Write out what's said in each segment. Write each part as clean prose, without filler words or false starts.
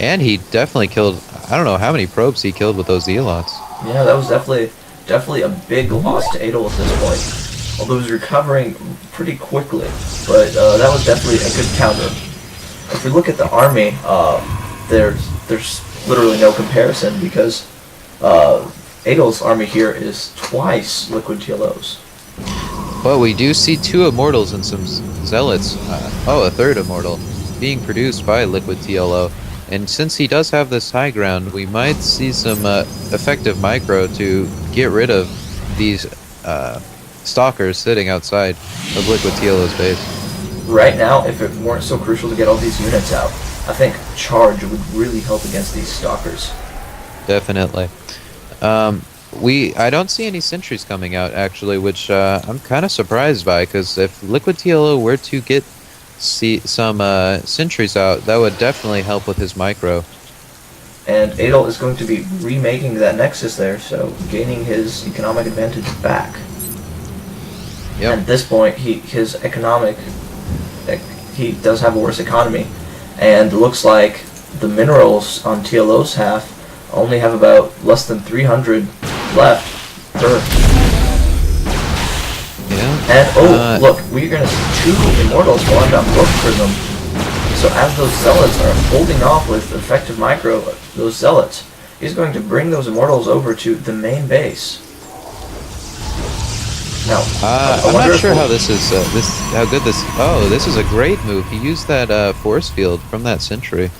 And he definitely killed, I don't know how many probes he killed with those Zealots. Yeah, that was definitely a big loss to Adel at this point. Although he was recovering pretty quickly, but that was definitely a good counter. If we look at the army, there's literally no comparison because Adel's army here is twice LiquidTLO's. Well, we do see 2 Immortals and some Zealots, a third Immortal, being produced by LiquidTLO. And since he does have this high ground, we might see some effective micro to get rid of these stalkers sitting outside of LiquidTLO's base. Right now, if it weren't so crucial to get all these units out, I think charge would really help against these stalkers. Definitely. I don't see any sentries coming out actually, which I'm kind of surprised by, because if LiquidTLO were to get some sentries out, that would definitely help with his micro. And Adel is going to be remaking that nexus there, so gaining his economic advantage back. Yep. At this point, he does have a worse economy, and looks like the minerals on TLO's half only have about less than 300 left per. Yeah. And look, we're gonna see 2 immortals will end up Warp Prism. So as those zealots are holding off with effective micro, those zealots, he's going to bring those immortals over to the main base. Now, I'm not sure how this is. How good this. Oh, this is a great move. He used that force field from that sentry.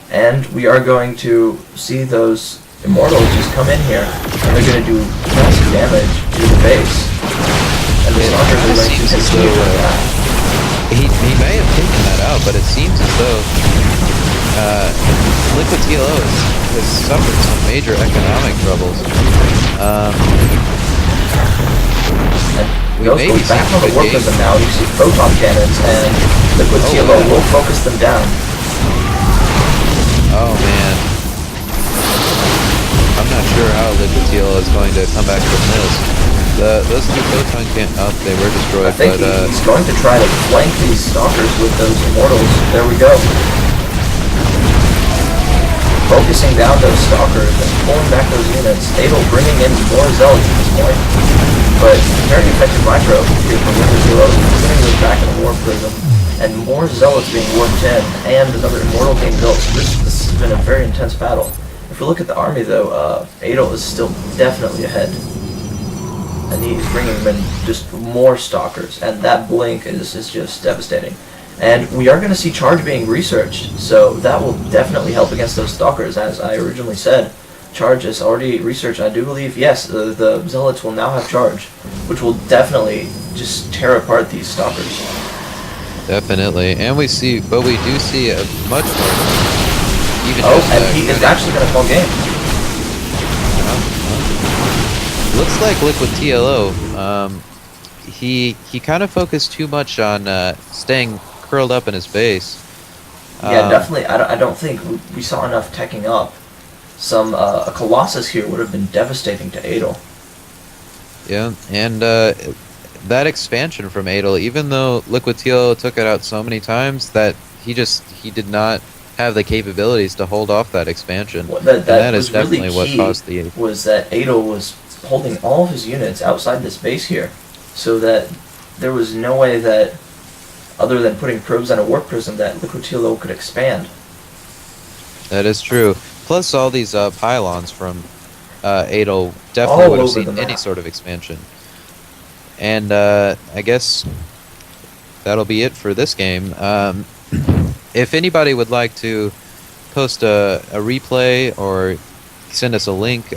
And we are going to see those immortals just come in here, and they're going to do massive damage to the base. And the stalkers are going to continue with that. He may have taken that out, but it seems as though LiquidTLO has suffered some major economic troubles. And those go back on the warp prism now. You see proton cannons, and LiquidTLO will focus them down. Oh man, I'm not sure how LiquidTLO is going to come back from this. Those 2 proton cannons, they were destroyed. I think he's going to try to flank these stalkers with those immortals. There we go. Focusing down those stalkers and pulling back those units. Adel bringing in more zealots at this point. But very effective micro here from LiquidTLO, putting those back in the warp prism. And more zealots being warped in, and another immortal being built. So this has been a very intense battle. If we look at the army though, Adel is still definitely ahead. And he's bringing in just more stalkers, and that blink is just devastating. And we are going to see charge being researched, so that will definitely help against those stalkers. As I originally said, charge is already researched. I do believe, yes, the zealots will now have charge, which will definitely just tear apart these stalkers. Definitely, and we do see a much more. And he is actually going to call game. Looks like LiquidTLO, he kind of focused too much on staying curled up in his base. Yeah, definitely. I don't think we saw enough teching up. A Colossus here would have been devastating to Adel. Yeah, and that expansion from Adel, even though LiquidTLO took it out so many times, that he did not have the capabilities to hold off that expansion. Well, that is definitely what caused the. Was that Adel was holding all of his units outside this base here, so that there was no way that, other than putting probes on a warp prism, that LiquidTLO could expand. That is true. Plus, all these pylons from Adel definitely would have seen any sort of expansion. And I guess that'll be it for this game. If anybody would like to post a replay or send us a link,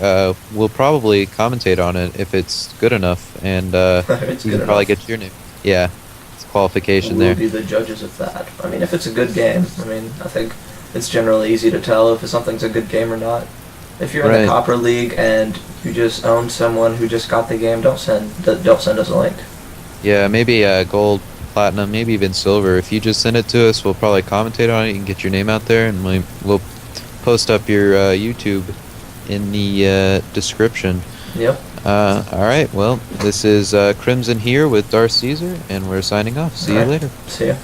we'll probably commentate on it if it's good enough, and you can probably get your name. Yeah, it's qualification there. We'll be the judges of that. I mean, if it's a good game, I think it's generally easy to tell if something's a good game or not. If you're in the Copper League and you just own someone who just got the game, don't send us a link. Yeah, maybe gold, platinum, maybe even silver. If you just send it to us, we'll probably commentate on it. You can get your name out there, and we'll post up your YouTube in the description. Yep. Alright, well, this is Crimson here with Darth Caesar, and we're signing off. See you later. See ya.